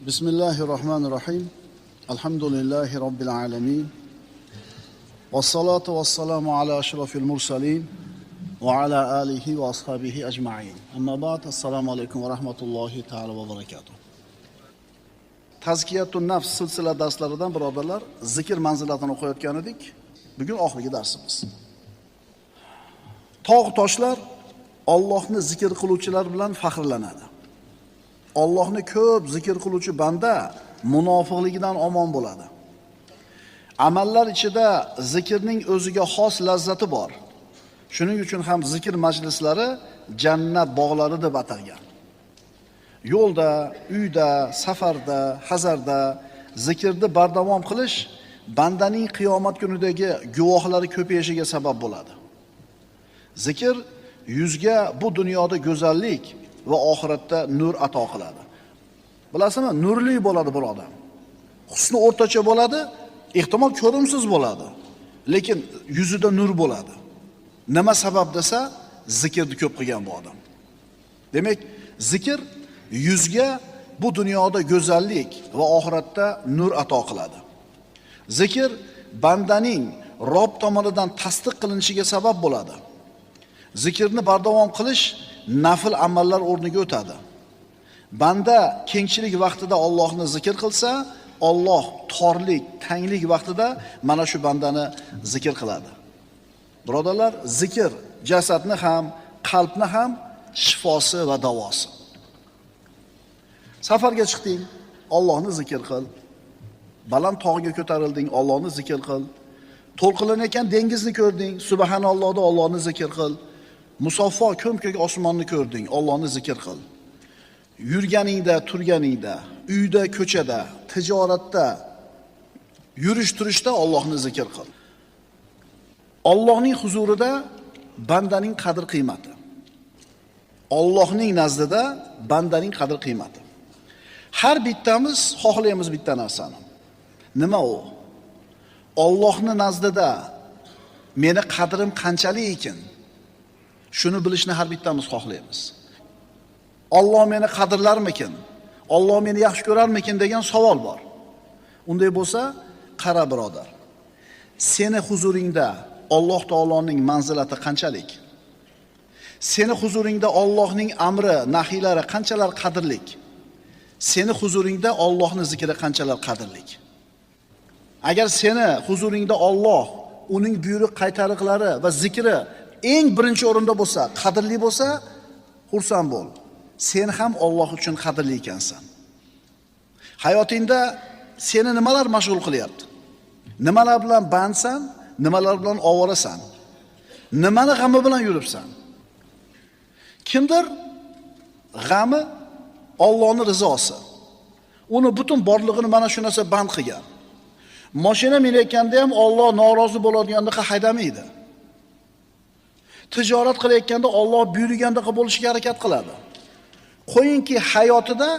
Bismillahirrahmanirrahim. Alhamdulillahi Rabbil alamin. Vassalatu vassalamu ala ashrafil mursalin va ala alihi va ashabihi ajma'in. Amma ba'd, assalomu alaykum va rahmatullohi ta'ala va barakatuh. Tazkiyatun nafs silsila darslaridan birodarlar, zikr manzilatini o'qiyotgan edik. Bugun oxirgi darsimiz. Tog' toshlar Allohni zikr qiluvchilar bilan faxrlanadi. Allohni ko'p zikr qiluvchi banda munofiqligidan omon bo'ladi. Amallar ichida zikrning o'ziga xos lazzati bor. Shuning uchun ham zikr majlislari jannat bog'lari deb atalgan. Yo'lda, uyda, safarda, hazarda zikrni bardavom qilish bandaning qiyomat kunidagi guvohlari ko'payishiga sabab bo'ladi. Zikr yuzga bu dunyoda go'zallik va oxiratda nur ato qiladi. Bilasizmi, nurli bo'ladi bir odam. Husni o'rtacha bo'ladi, ehtimol ko'rimsiz bo'ladi, lekin yuzida nur bo'ladi. Nima sabab desa, zikrni ko'p qilgan bu odam. Demak, zikr yuzga bu dunyoda go'zallik va oxiratda nur ato qiladi. Zikr bandaning Rob tomonidan tasdiq qilinishiga sabab bo'ladi. Zikrni bardavom qilish nafil amallar o'rniga o'tadi. Banda kengchilik vaqtida Allohni zikr qilsa, Alloh torlik, tanglik vaqtida mana shu bandani zikr qiladi. Birodarlar, zikr jasadni ham, qalbni ham shifosi va davosi. Safarga chiqding, Allohni zikr qil. Baland tog'ga ko'tarilding, Allohni zikr qil. To'lqinlanayotgan dengizni ko'rding, subhanallohda Allohni zikr qil. Musaffo ko'm-ko'k osmonni ko'rding, Allohni zikr qil. Yurganingda, turganingda, uyda, ko'chada, tijoratda, yurish-turishda Allohni zikr qil. Allohning huzurida bandaning qadr-qiymati. Allohning nazdida bandaning qadr-qiymati. Har bittamiz xohlaymiz bitta narsani. Nima u? Allohning nazdida meni qadrim qanchalik ekan? Shuni bilishni har bittamiz xohlaymiz. Alloh meni qadrlarmikin? Alloh meni yaxshi ko'rarmikin degan savol bor. Unday bo'lsa, qara birodar. Seni huzuringda Alloh taoloning manzilati qanchalik? Seni huzuringda Allohning amri, nahiylari qanchalar qadrlik? Seni huzuringda Allohning zikri qanchalar qadrlik? Agar seni huzuringda Alloh, uning buyruq qaytariqlari va zikri eng birinchi o'rinda bo'lsa, qadrli bo'lsa, xursand bo'l. Sen ham Alloh uchun qadrli ekansan. Hayotingda seni nimalar mashg'ul qilyapti? Nimalar bilan bandsan, nimalar bilan ovorasan? Nimani g'ami bilan yuribsan? Kimdir g'ami Allohning rizosi. Uni butun borlig'ini mana shu narsa band qilgan. Mashina minayotganda ham Alloh norozi bo'ladigandaqa haydamaydi. Tijorat qilayotganda Alloh buyurgandaqa bo'lishga harakat qiladi. Qo'yingki hayotida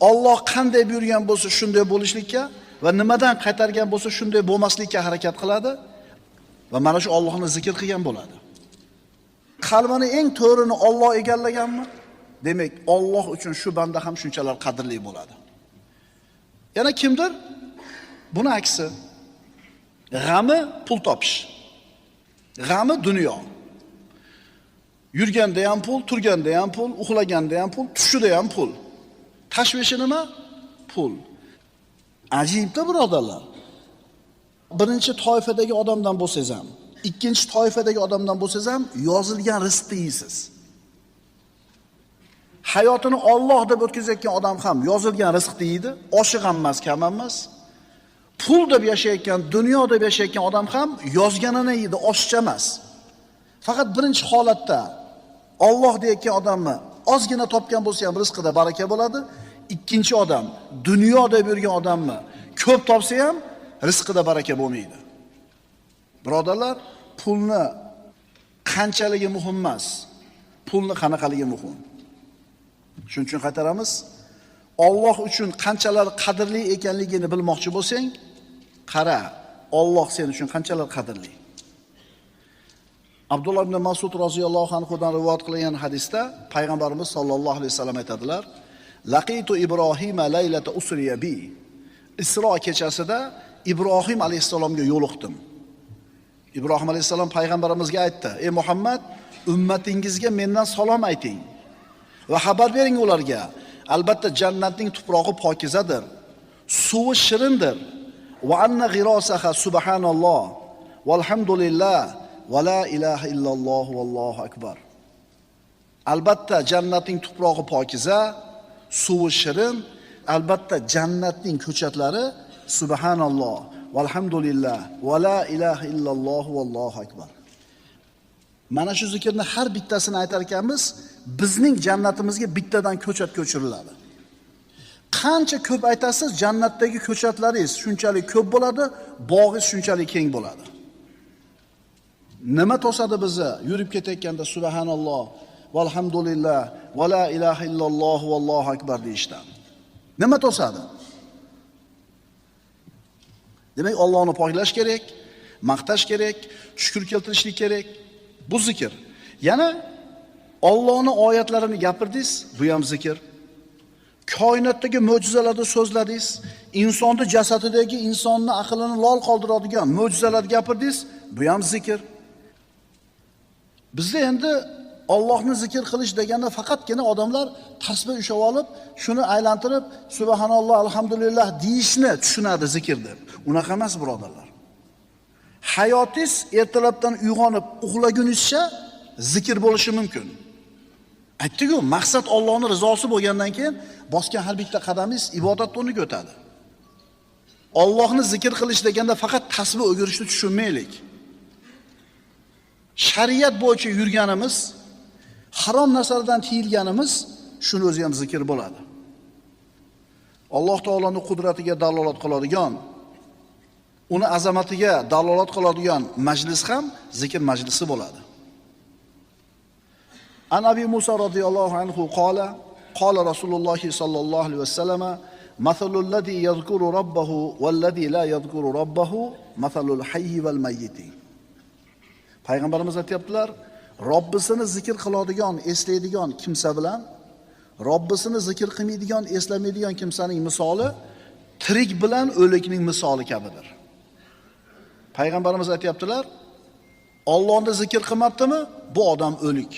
Alloh qanday buyurgan bo'lsa shunday bo'lishlikka va nimadan qaytargan bo'lsa shunday bo'lmaslikka harakat qiladi va mana shu Allohni zikr qilgan bo'ladi. Qalbini eng to'rini Alloh egallaganmi? Demak, Alloh uchun shu banda ham shunchalar qadrli bo'ladi. Yana kimdir? Buni aksi. G'ami pul topish. G'ami dunyo. Yurganda ham pul, turganda ham pul, uxlaganda ham pul, tushida ham pul. Tashvishi nima? Pul. Ajibda birodarlar. Birinchi toifadagi odamdan bo'lsangiz ham, ikkinchi toifadagi odamdan bo'lsangiz ham yozilgan rizqni yeysiz. Hayotini Alloh deb o'tkazayotgan odam ham yozilgan rizqni yeydi, oshiq ham emas, kam ham emas. Pul deb yashayotgan, dunyo deb yashayotgan odam ham yozganini yeydi, oshiqcha emas. Faqat birinchi holatda Alloh deyotgan odamni ozgina topgan bo'lsa ham rizqida baraka bo'ladi. Ikkinchi odam dunyo deb yurgan odamni ko'p topsa ham rizqida baraka bo'lmaydi. Birodarlar, pulni qanchaligi muhim emas, pulni qanaqaligi muhim. Shuning uchun qaytaramiz. Alloh uchun qanchalar qadrli ekanligini bilmoqchi bo'lsang, qara, Alloh sen uchun qanchalar qadrli. Abdullah ibn Mas'ud roziyallohu anhu dan rivoyat qilingan hadisda payg'ambarimiz sollallohu alayhi vasallam aytadilar: Laqitu Ibrohima laylata usriya bi. Isro kechasida Ibrohim alayhisalomga yo'liqdim. Ibrohim alayhisalom payg'ambarimizga aytdi: "Ey Muhammad, ummatingizga mendan salom ayting va xabar bering ularga. Albatta jannatning tuprog'i pokizadir, suvi shirindir. Va anna g'irosaha subhanalloh, valhamdulillah, va la ilaha illalloh, vallohu akbar." Albatta jannatning tuprog'i pokiza, suvi shirin, albatta jannatning ko'chatlari subhanalloh, valhamdulillah, va la ilaha illalloh, vallohu akbar. Mana shu zikrni har bittasini aytar ekanmiz, bizning jannatimizga bittadan ko'chat ko'chiriladi. Qancha ko'p aytasiz, jannatdagi ko'chatlaringiz shunchalik ko'p bo'ladi, bog'ingiz shunchalik keng bo'ladi. Nima to'sadi bizni yurib ketayotganda subhanalloh, valhamdulillah, va la ilaha illalloh, vallohu akbar deyishdan? Nima to'sadi? Demak, Allohni poklash kerak, maqtash kerak, shukr keltirishlik kerak. Bu zikr. Yana Allohning oyatlarini gapirdingiz, bu ham zikr. Koinotdagi mo'jizalarni so'zladingiz, insonning jasadidagi insonning aqlini lol qoldiradigan mo'jizalarni gapirdingiz, bu ham zikr. Bizda endi Allohni zikr qilish deganda faqatgina odamlar tasbih ushlab olib, shuni aylantirib subhanalloh, alhamdulillah deyishni tushunadi zikr deb. Unaqa emas, birodarlar. Hayotingiz ertalabdan uyg'onib uxlagunizcha zikr bo'lishi mumkin. Aytdi-ku, maqsad Allohning rizosi bo'lgandan keyin bosgan har bitta qadamingiz ibodat o'rniga o'tadi. Allohni zikr qilish deganda faqat tasbih o'girishni tushunmaylik. Shariat bo'yicha yurganimiz, harom narsalardan tiyilganimiz, shuni o'zi ham zikr bo'ladi. Alloh taoloning qudratiga dalolat qiladigan, uni azamatiga dalolat qiladigan majlis ham zikr majlisi bo'ladi. An Abi Musa radhiyallohu anhu qala Rasululloh sallallohu alayhi vasallam: "Mathalul ladzi yadhkuru robbahu val ladzi la yadhkuru robbahu mathalul hayyi val mayyiti." Payg'ambarimiz aytibdilar, Robbisini zikr qiladigan, eslaydigan kimsa bilan Robbisini zikr qilmaydigan, eslamaydigan kimsaning misoli tirik bilan o'likning misoli kabidir. Payg'ambarimiz aytibdilar, Allohni zikr qilmabdimi, bu odam o'lik.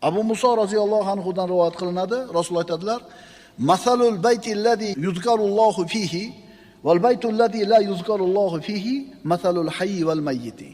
Abu Musa roziyallohu anhu dan rivoyat qilinadi, Rasululloh aytadilar: "Masalul bayti allazi yuzkarullohu fihi val baytu allazi la yuzkarullohu fihi masalul hayyi val mayyiti."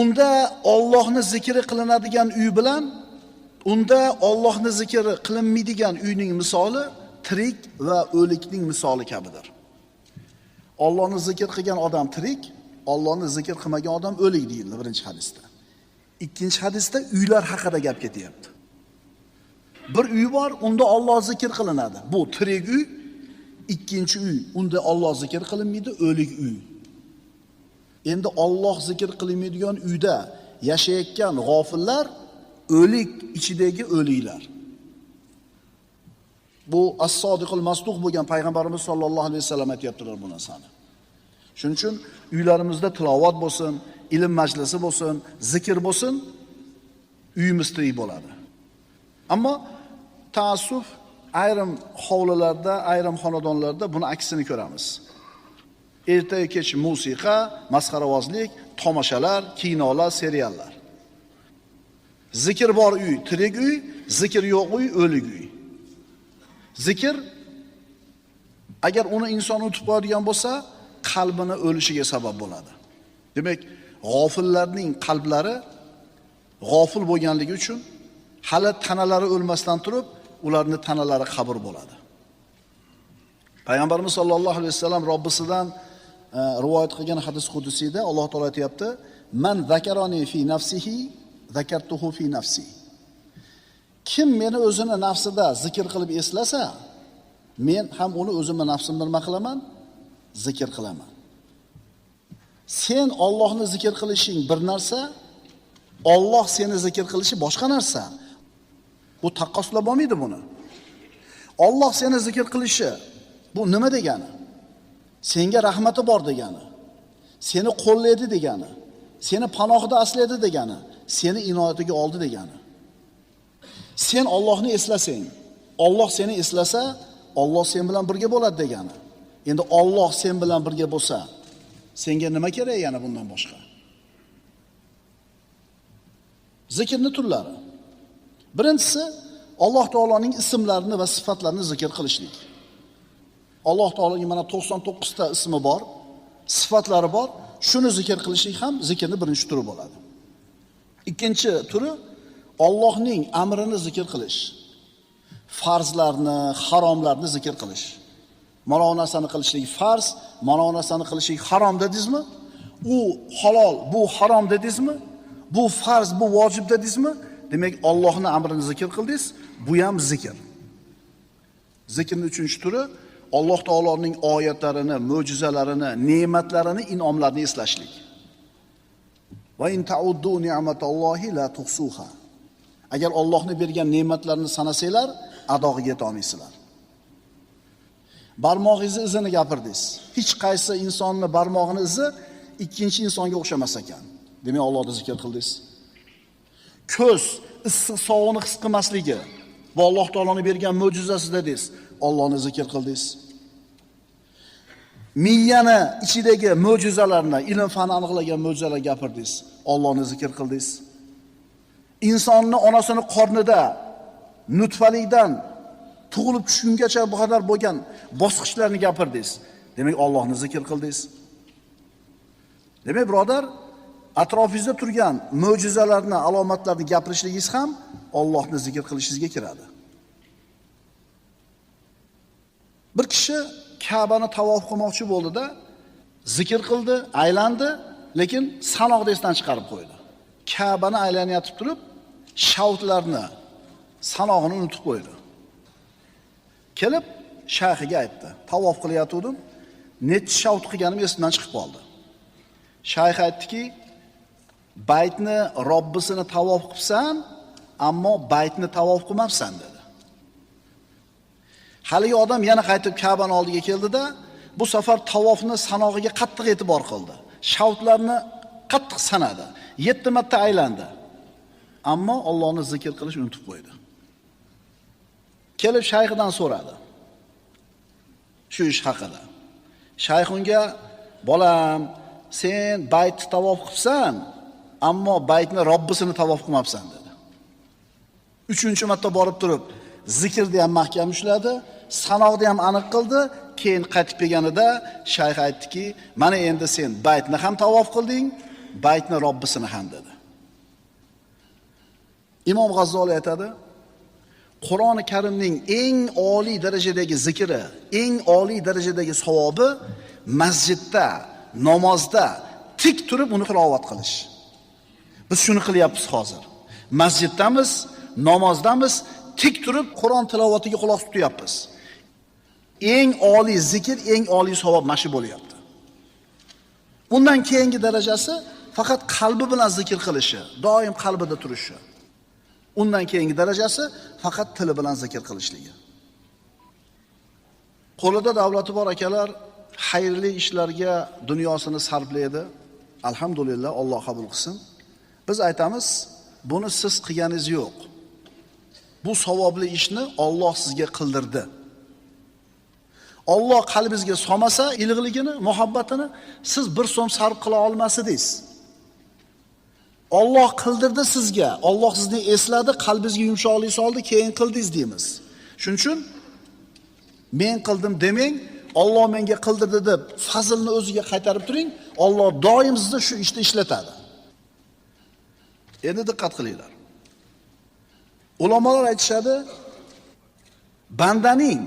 Unda Allohni zikri qilinadigan uy bilan unda Allohni zikri qilinmaydigan uyning misoli tirik va o'likning misoli kabidir. Allohni zikr qilgan odam tirik, Allohni zikr qilmagan odam o'lik deyildi birinchi hadisda. Ikkinchi hadisda uylar haqida gap ketyapti. Bir uy bor, unda Alloh zikr qilinadi. Bu tirik uy. Ikkinchi uy, unda Alloh zikr qilinmaydi, o'lik uy. Endi Alloh zikr qilinmaydigan uyda yashayotgan g'ofillar o'lik ichidagi o'liklar. Bu as-sodiqul masduq bo'lgan payg'ambarimiz sollallohu alayhi vasallam aytibdilar bu narsani. Shuning uchun uylarimizda tilovat bo'lsin, ilm majlisi bo'lsin, zikr bo'lsin, uyimiz tirik bo'ladi. Ammo taassuf ayrim hovlilarda, ayrim xonadonlarda buni aksini ko'ramiz. Ertaga kech musiqa, masxaravozlik, tomoshalar, kinolar, seriallar. Zikr bor uy tirik uy, zikr yo'q uy o'lik uy. Zikr agar uni inson unutib qo'yadigan bo'lsa, qalbini o'lishiga sabab bo'ladi. Demak, g'ofillarning qalblari g'ofil bo'lganligi uchun hali tanalari o'lmasdan turib, ularning tanalari qabr bo'ladi. Payg'ambarimiz sollallohu alayhi vasallam Robbisidan rivoyat qilgan hadis qudusiyda Alloh taolo aytayapti: "Man zakarani fi nafsihi, zakartuhu fi nafsi." Kim meni o'zini nafsida zikr qilib eslasa, men ham uni o'zimning nafsimda nima qilaman? Zikr qilaman. Sen Allohni zikr qilishing bir narsa, Alloh seni zikr qilishi boshqa narsa. Bu taqqoslab bo'lmaydi buni. Alloh seni zikr qilishi bu nima degani? Senga rahmati bor degani. Seni qo'llaydi degani. Seni panohida aslaydi degani. Seni inoyatiga oldi degani. Sen Allohni eslasang, Alloh seni eslasa, Alloh sen bilan birga bo'ladi degani. Endi Alloh sen bilan birga bo'lsa, senga nima kerak yana bundan boshqa? Zikrning turlari. Birinchisi, Alloh taoloning ismlarini va sifatlarini zikr qilishlik. Alloh taoloning mana 99 ta ismi bor, sifatlari bor. Shuni zikr qilishlik ham zikrning birinchi turi bo'ladi. Ikkinchi turi Allohning amrini zikr qilish. Farzlarni, haromlarni zikr qilish. Mana bu narsani qilishlik farz, mana bu narsani qilishlik harom dedingizmi? U halol, bu harom dedingizmi? Bu farz, bu vojib dedingizmi? Demak, Allohning amrini zikr qildingiz, bu ham zikr. Zikrning uchinchi turi Alloh taoloning oyatlarini, mo'jizalarini, ne'matlarini, in'omlarini eslashlik. Va in ta'uddu ni'matallohi la tuhsuha. Agar Allohning bergan ne'matlarini sanasanglar, adog'iga yeta olmaysizlar. Barmog'ingizni izini gapirdingiz. Hech qaysi insonning barmog'ining izi ikkinchi insonga o'xshamas ekan. Demak, Allohni zikr qildingiz. Ko'z issiq sovuqni his qilmasligi va Alloh taoloning bergan mo'jizasi dedingiz. Allohni zikr qildingiz. Miyani ichidagi mo'jizalarni, ilm fan aniqlagan mo'jizalar gapirdingiz. Allohni zikr qildingiz. Insonni onasining qornida nutfalikdan tug'ilib tushgungacha bu qadar bo'lgan bosqichlarni gapirdingiz. Demak, Allohni zikr qildingiz. Demak, birodar, atrofingizda turgan mo'jizalarni, alomatlarni gapirishligingiz ham Allohni zikr qilishingizga kiradi. Bir kishi Ka'bani tavof qilmoqchi bo'ldi-da, zikr qildi, aylandi, lekin sanoqni esdan chiqarib qo'ydi. Ka'bani aylanayotib turib, shavtlarni, sanog'ini unutib qo'ydi. Kelib shayxiga aytdi. Tavof qilayotgandim, necha shavt qilganim esimdan chiqib qoldi. Shayx aytdiki, baytni Robbisini tavof qilsan, ammo baytni tavof qilmabsan dedi. Haligi odam yana qaytib Ka'bani oldiga keldi-da, bu safar tavofni sanog'iga qattiq e'tibor qildi. Shavtlarni qattiq sanadi. 7 marta aylandi. Ammo Allohni zikr qilish unutib qo'ydi. Kelib shayxidan so'radi. Shu ish haqida. Shayx unga, "Bolam, sen baytni tavof qilsan, ammo baytni Robbisini tavof qilmabsan" dedi. 3-marta borib turib, zikrni ham mahkam ushladi, sanoqni ham aniq qildi. Keyin qaytib kelganida shayx aytdiki, "Mana endi sen baytni ham tavof qilding, baytni Robbisini ham" dedi. Imom G'azzoliy aytadi, Qur'oni Karimning eng oliy darajadagi zikri, eng oliy darajadagi savobi masjidda, namozda tik turib uni tilovat qilish. Biz shuni qilyapmiz hozir. Masjiddamiz, namozdamiz, tik turib Qur'on tilovatiga quloq tutyapmiz. Eng oliy zikr, eng oliy savob mashi bo'lyapti. Undan keyingi darajasi faqat qalbi bilan zikr qilishi, doim qalbida turishi. Undan keyingi darajasi faqat tili bilan zikr qilishligi. Qo'lida davlati bor akalar xayrli ishlarga dunyosini sarflaydi. Alhamdulillah, Alloh qabul qilsin. Biz aytamiz, buni siz qilganingiz yo'q. Bu savobli ishni Alloh sizga qildirdi. Alloh qalbingizga solmasa ilg'ligini, muhabbatini siz 1 so'm sarf qila olmasidingiz. Alloh qildirdi sizga. Alloh sizni esladi, qalbingizga yumshoqlik soldi, keyin qildingiz deymiz. Shuning uchun men qildim demang, Alloh menga qildirdi deb fazilni o'ziga qaytarib turing. Alloh doim sizni shu ishda ishlatadi. Endi diqqat qilinglar. Ulamolar aytishadi, bandaning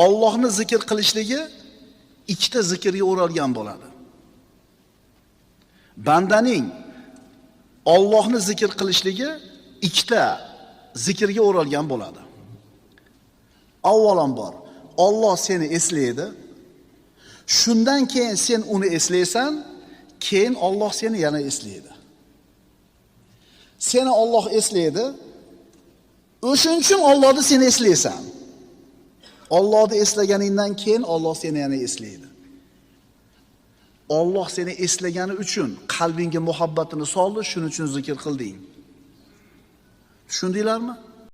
Allohni zikr qilishligi ikkita zikrga o'ralgan bo'ladi. Bandaning Allohni zikr qilishligi ikkita zikrga o'ralgan bo'ladi. Avvalambor, Alloh seni eslaydi. Shundan keyin sen uni eslaysan, keyin Alloh seni yana eslaydi. Seni Alloh eslaydi. O'shuning uchun Allohni sen eslaysan. Allohni eslaganingdan keyin Alloh seni yana eslaydi. Alloh seni eslagani uchun qalbingga muhabbatini soldi, shuning uchun zikr qilding. Tushundinglarmi?